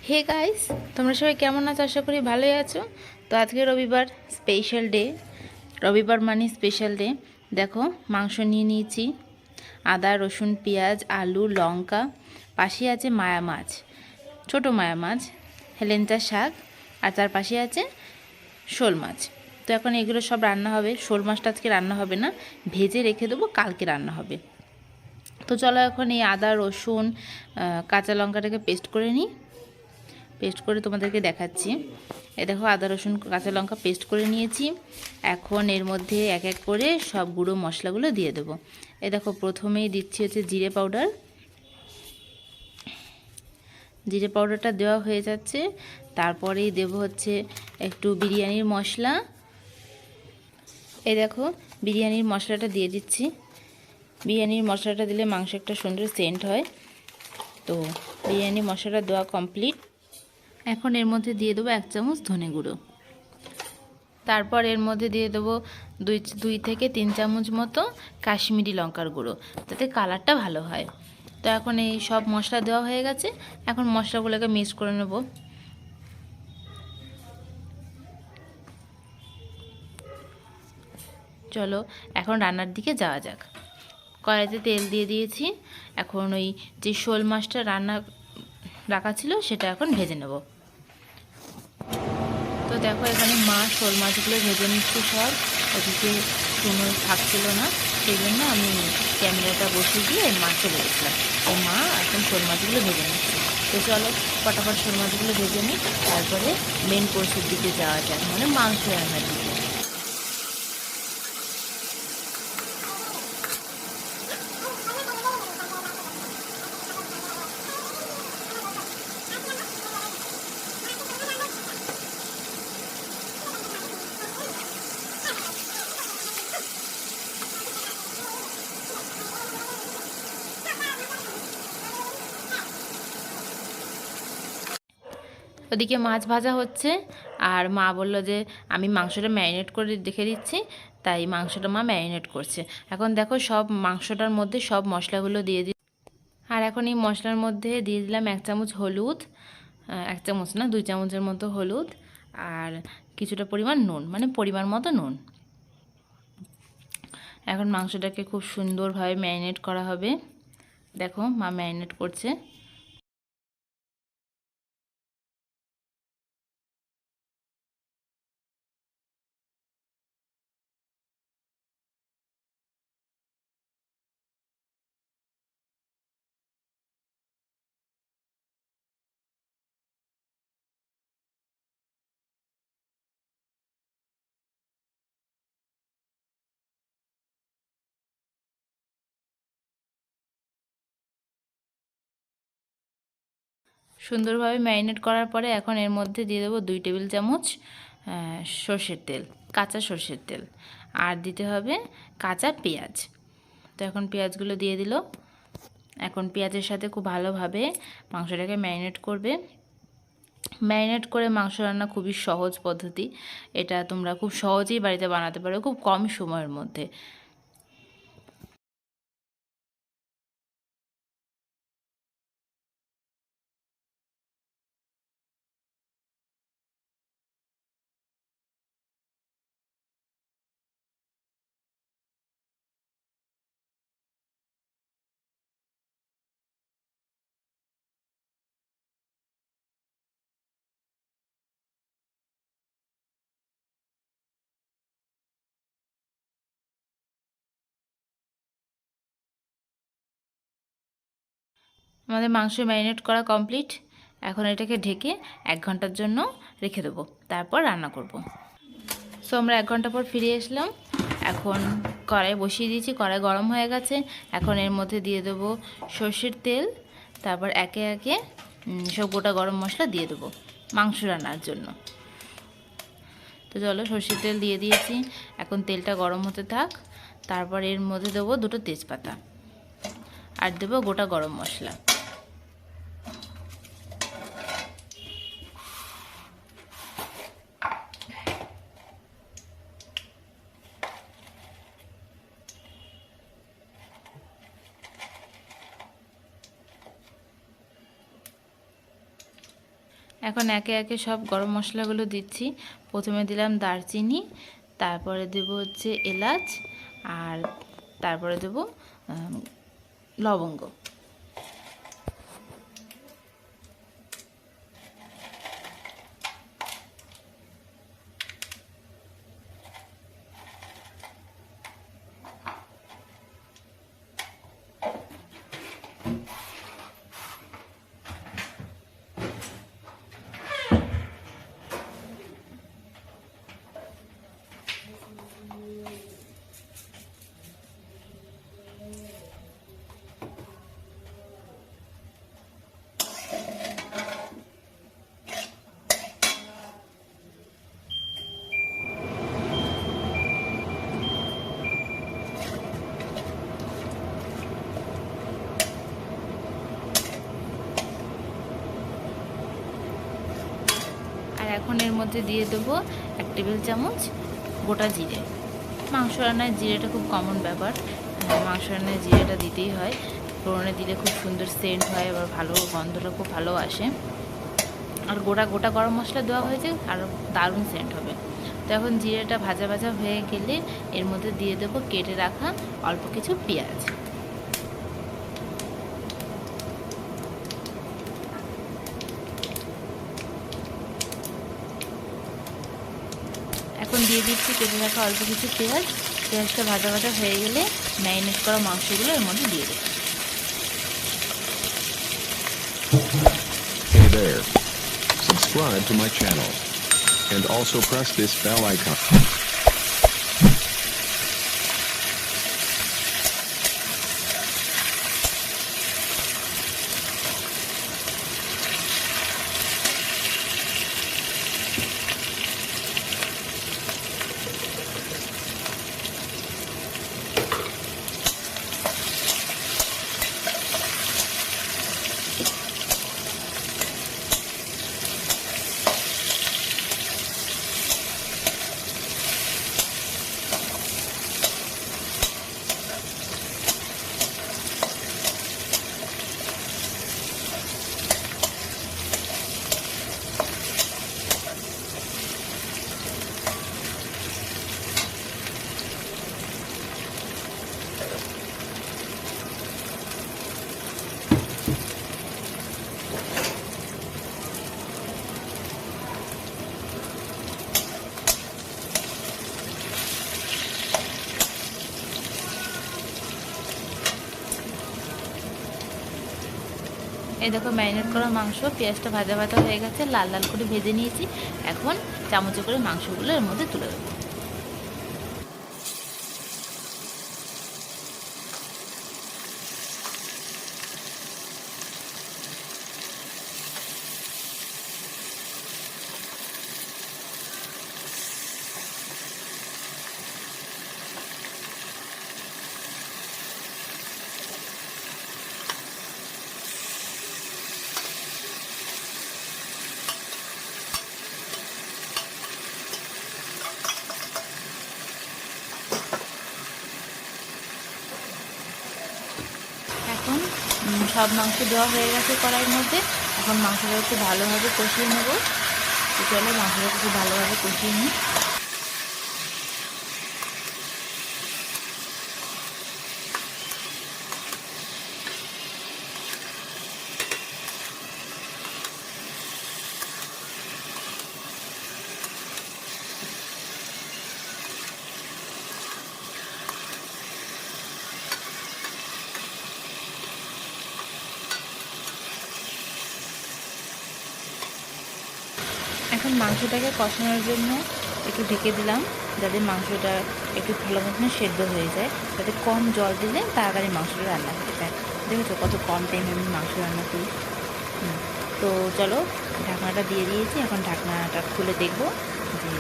Hey guys, তোমরা সবাই কেমন আছো? আশা করি ভালোই আছো। তো আজকে রবিবার, স্পেশাল ডে। রবিবার মানে স্পেশাল ডে। দেখো, মাংস নিয়ে নিয়েছি, আদা রসুন পেঁয়াজ আলু লঙ্কা, পাশে আছে মায়া মাছ, ছোট মায়া মাছ, হেলেঞ্চা শাক, আর তার পাশে আছে শোল মাছ। তো এখন এগুলো সব রান্না হবে। শোল মাছটা আজকে রান্না হবে না, ভেজে রেখে দেবো, কালকে রান্না হবে। তো চলো এখন এই আদা রসুন কাঁচা লঙ্কাটাকে পেস্ট করে নিই। পেস্ট করে তোমাদেরকে দেখাচ্ছি। এ দেখো, আদা রসুন কাঁচা লঙ্কা পেস্ট করে নিয়েছি। এখন এর মধ্যে এক এক করে সব গুঁড়ো মশলাগুলো দিয়ে দেবো। এ দেখো, প্রথমেই দিচ্ছি হচ্ছে জিরে পাউডার। জিরে পাউডারটা দেওয়া হয়ে যাচ্ছে। তারপরেই দেবো হচ্ছে একটু বিরিয়ানির মশলা। এই দেখো, বিরিয়ানির মশলাটা দিয়ে দিচ্ছি। বিরিয়ানির মশলাটা দিলে মাংস একটা সুন্দর সেন্ট হয়। তো বিরিয়ানি মশলাটা দেওয়া কমপ্লিট। এখন এর মধ্যে দিয়ে দেবো 1 চামচ ধনে গুঁড়ো। তারপর এর মধ্যে দিয়ে দেবো দুই থেকে 3 চামচ মতো কাশ্মীরি লঙ্কার গুঁড়ো, তাতে কালারটা ভালো হয়। তো এখন এই সব মশলা দেওয়া হয়ে গেছে। এখন মশলাগুলোকে মিক্স করে নেব। চলো এখন রান্নার দিকে যাওয়া যাক। কড়াইতে তেল দিয়ে দিয়েছি। এখন ওই যে শোল মাছটা রান্না রাখা ছিল সেটা এখন ভেজে নেব। তো দেখো, এখানে মা শোল মাছগুলো ভেজে নিচ্ছে সব। ওদিকে কোনো থাকছিল না, সেই জন্য আমি ক্যামেরাটা বসিয়ে দিয়ে মা চলে গেছিলাম। তো মা এখন শোল মাছগুলো ভেজে নিচ্ছে। তো চলো ফটাফট শোল মাছগুলো ভেজে নিই, তারপরে মেন কোর্সের দিকে যাওয়া যাক, মানে মাংস রান্নার দিকে। ওদিকে মাছ ভাজা হচ্ছে, আর মা বলল যে আমি মাংসটা ম্যারিনেট করে রেখে দিচ্ছি, তাই মাংসটা মা ম্যারিনেট করছে। এখন দেখো, সব মাংসটার মধ্যে সব মশলাগুলো দিয়ে দিই। আর এখন এই মশলার মধ্যে দিয়ে দিলাম 1 চামচ হলুদ, 1 চামচ না 2 চামচের মতো হলুদ, আর কিছুটা পরিমাণ নুন, মানে পরিমাণ মতো নুন। এখন মাংসটাকে খুব সুন্দরভাবে ম্যারিনেট করা হবে। দেখো, মা ম্যারিনেট করছে। সুন্দরভাবে ম্যারিনেট করার পরে এখন এর মধ্যে দিয়ে দেবো 2 টেবিল চামচ সর্ষের তেল, কাঁচা সর্ষের তেল, আর দিতে হবে কাঁচা পেঁয়াজ। তো এখন পেঁয়াজগুলো দিয়ে দিল। এখন পেঁয়াজের সাথে খুব ভালোভাবে মাংসটাকে ম্যারিনেট করবে। ম্যারিনেট করে মাংস রান্না খুবই সহজ পদ্ধতি। এটা তোমরা খুব সহজেই বাড়িতে বানাতে পারো, খুব কম সময়ের মধ্যে। আমাদের মাংস ম্যারিনেট করা কমপ্লিট। এখন এটাকে ঢেকে 1 ঘন্টার জন্য রেখে দেবো, তারপর রান্না করব। সো আমরা 1 ঘন্টা পর ফিরে আসলাম। এখন কড়াই বসিয়ে দিয়েছি, কড়াই গরম হয়ে গেছে। এখন এর মধ্যে দিয়ে দেবো সর্ষের তেল, তারপর একে একে সব গোটা গরম মশলা দিয়ে দেবো মাংস রান্নার জন্য। তো চলো, সর্ষের তেল দিয়ে দিয়েছি। এখন তেলটা গরম হতে থাক। তারপর এর মধ্যে দেবো 2টো তেজপাতা, আর দেবো গোটা গরম মশলা। এখন একে একে সব গরম মশলাগুলো দিচ্ছি। প্রথমে দিলাম দারচিনি, তারপরে দেব হচ্ছে এলাচ, আর তারপরে দেব লবঙ্গ। আর এখন এর মধ্যে দিয়ে দেবো 1 টেবিল চামচ গোটা জিরে। মাংস রান্নায় জিরেটা খুব কমন ব্যাপার, মাংস রান্নায় জিরেটা দিতেই হয়। ফোড়নে দিলে খুব সুন্দর সেন্ট হয়, আবার ভালো গন্ধটা খুব ভালো আসে। আর গোটা গোটা গরম মশলা দেওয়া হয়েছে, আর দারুণ সেন্ট হবে। তো এখন জিরেটা ভাজা ভাজা হয়ে গেলে এর মধ্যে দিয়ে দেবো কেটে রাখা অল্প কিছু পেঁয়াজ। এখন দিয়ে দিচ্ছি কেটে রাখা অল্প কিছু পেঁয়াজ। পেঁয়াজটা ভাজা ভাজা হয়ে গেলে ম্যারিনেট করা মাংসগুলো এর মধ্যে দিয়ে দেবো। Hey there. Subscribe to my channel. And also press this bell icon. এই দেখো ম্যারিনেট করা মাংস, পেঁয়াজটা ভাজা ভাজা হয়ে গেছে, লাল লাল করে ভেজে নিয়েছি। এখন চামচে করে মাংসগুলো এর মধ্যে তুলে দেবো। এখন সব মাংস দেওয়া হয়ে গেছে কড়াইয়ের মধ্যে। এখন মাংসটা একটু ভালোভাবে কষিয়ে নেব। তো চলো মাংসটা একটু ভালোভাবে কষিয়ে নিই। এখন মাংসটাকে কষানোর জন্য একটু ঢেকে দিলাম, যাতে মাংসটা একটু ভালো মতন সেদ্ধ হয়ে যায়, যাতে কম জল দিলে তাড়াতাড়ি মাংসটা রান্না হয়ে যায়। দেখেছো কত কম টাইমে আমি মাংস রান্না করি। তো চলো ঢাকনাটা দিয়ে দিয়েছি, এখন ঢাকনাটা খুলে দেখবো যে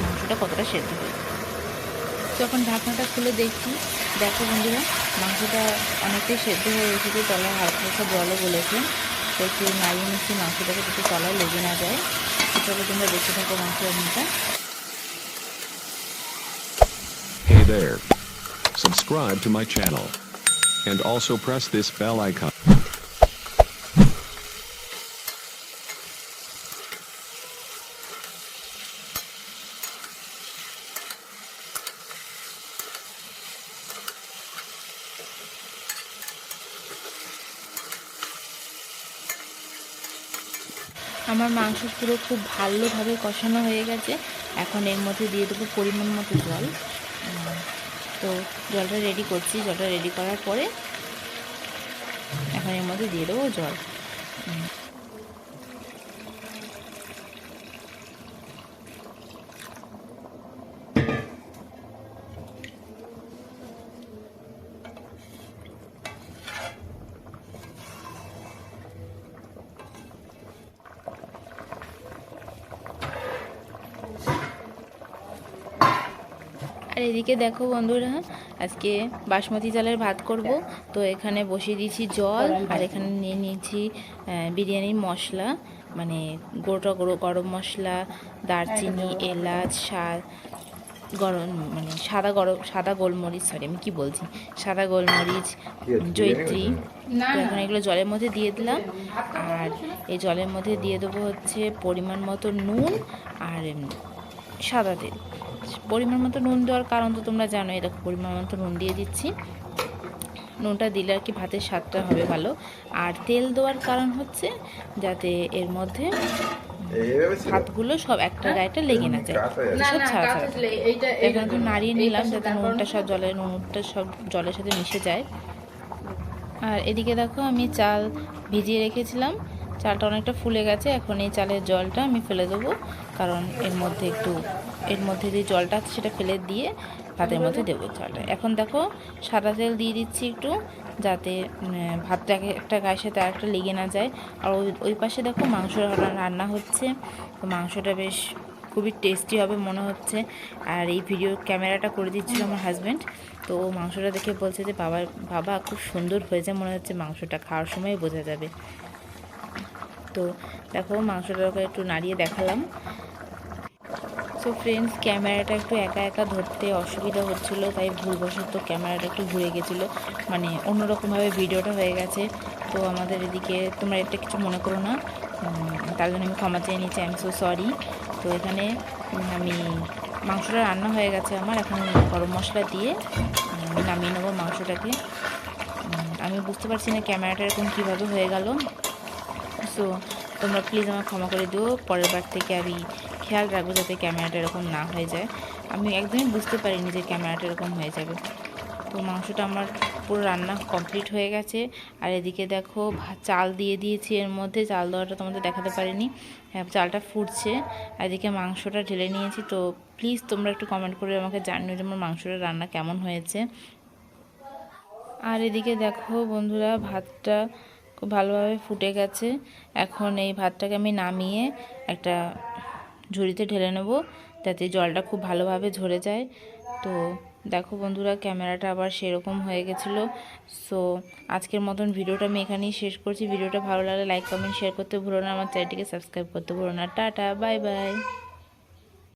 মাংসটা কতটা সেদ্ধ হয়েছে। যখন ঢাকনাটা খুলে দেখছি, দেখো বন্ধুরা মাংসটা অনেকটাই সেদ্ধ হয়ে এসেছে, তলায় হালকা হালকা জলও বলেছে। তো একটু নাড়িয়ে নিচ্ছি মাংসটাকে যাতে তলায় লেগে না যায়। চলো তোমরা দেখতে থাকো মাংস রান্নাটা। Hey there. Subscribe to my channel. And also press this bell icon. আমার মাংস পুরো খুব ভালোভাবে কষানো হয়ে গেছে। এখন এর মধ্যে দিয়ে দেবো পরিমাণ মতো জল। তো জলটা রেডি করছি। জলটা রেডি করার পরে এখন এর মধ্যে দিয়ে দেবো জল। আর এদিকে দেখো বন্ধুরা, আজকে বাসমতি চালের ভাত করব। তো এখানে বসিয়ে দিয়েছি জল, আর এখানে নিয়ে নিয়েছি বিরিয়ানির মশলা, মানে গোটা গরম মশলা, দারচিনি, এলাচ, গরম মানে সাদা গোলমরিচ, সরি আমি কি বলছি, সাদা গোলমরিচ, জয়িত্রী। তো এখন এগুলো জলের মধ্যে দিয়ে দিলাম। আর এই জলের মধ্যে দিয়ে দেবো হচ্ছে পরিমাণ মতো নুন আর সাদা তেল। পরিমাণ মতো নুন দেওয়ার কারণ তো তোমরা জানো, এরকম পরিমাণ মতো নুন দিয়ে দিচ্ছি। নুনটা দিলে আর কি ভাতের স্বাদটা হবে ভালো। আর তেল দেওয়ার কারণ হচ্ছে যাতে এর মধ্যে ভাতগুলো সব একটা গায়েটা লেগে না যায়, সব ছাড়া ছাড়া। এখন একটু নাড়িয়ে নিলাম যাতে নুনটা সব জলের সাথে মিশে যায়। আর এদিকে দেখো আমি চাল ভিজিয়ে রেখেছিলাম, চালটা অনেকটা ফুলে গেছে। এখন এই চালের জলটা আমি ফেলে দেবো, কারণ এর মধ্যে যে জলটা আছে সেটা ফেলে দিয়ে ভাতের মধ্যে দেবো চালটা। এখন দেখো সাদা তেল দিয়ে দিচ্ছি একটু, যাতে ভাতটাকে একটা গায়ের সাথে আর একটা লেগে না যায়। আর ওই পাশে দেখো মাংস রান্না হচ্ছে। তো মাংসটা বেশ খুবই টেস্টি হবে মনে হচ্ছে। আর এই ভিডিও ক্যামেরাটা করে দিচ্ছিল আমার হাজব্যান্ড। তো ও মাংসটা দেখে বলছে যে বাবা খুব সুন্দর হয়েছে, মনে হচ্ছে মাংসটা খাওয়ার সময় বোঝা যাবে। তো দেখো মাংসটাকে একটু নাড়িয়ে দেখালাম। সো ফ্রেন্ডস, ক্যামেরাটা একটু একা একা ধরতে অসুবিধা হচ্ছিলো, তাই ভুলবশত ক্যামেরাটা একটু ঘুরে গেছিলো, মানে অন্যরকমভাবে ভিডিওটা হয়ে গেছে। তো আমাদের এদিকে তোমরা এটা কিছু মনে করো না, তার জন্য আমি ক্ষমা চেয়ে নিচ্ছি, আই এম সো সরি। তো এখানে আমি মাংসটা রান্না হয়ে গেছে আমার। এখন গরম মশলা দিয়ে নামিয়ে নেবো মাংসটাকে। আমি বুঝতে পারছি না ক্যামেরাটা এরকম কীভাবে হয়ে গেল। সো তোমরা প্লিজ আমার ক্ষমা করে দিও, পরের বার থেকে আমি খেয়াল রাখবো যাতে ক্যামেরাটা এরকম না হয়ে যায়। আমি একদমই বুঝতে পারিনি যে ক্যামেরাটা এরকম হয়ে যাবে। তো মাংসটা আমার পুরো রান্না কমপ্লিট হয়ে গেছে। আর এদিকে দেখো চাল দিয়ে দিয়েছি এর মধ্যে, চাল দেওয়াটা তোমাদের দেখাতে পারিনি। হ্যাঁ, চালটা ফুটছে। আর এদিকে মাংসটা ঢেলে নিয়েছি। তো প্লিজ তোমরা একটু কমেন্ট করে আমাকে জানিও যে আমার মাংসটা রান্না কেমন হয়েছে। আর এদিকে দেখো বন্ধুরা, ভাতটা খুব ভালোভাবে ফুটে গেছে। এখন এই ভাতটাকে আমি নামিয়ে একটা ঝুড়িতে ঢেলে নেব, যাতে জলটা খুব ভালোভাবে ঝরে যায়। তো দেখো বন্ধুরা, ক্যামেরাটা আবার সেরকম হয়ে গেছিলো। সো আজকের মতন ভিডিওটা আমি এখানেই শেষ করছি। ভিডিওটা ভালো লাগলে লাইক কমেন্ট শেয়ার করতে ভুলো না, আমার চ্যানেলটিকে সাবস্ক্রাইব করতে ভুলো না। Tata, bye bye.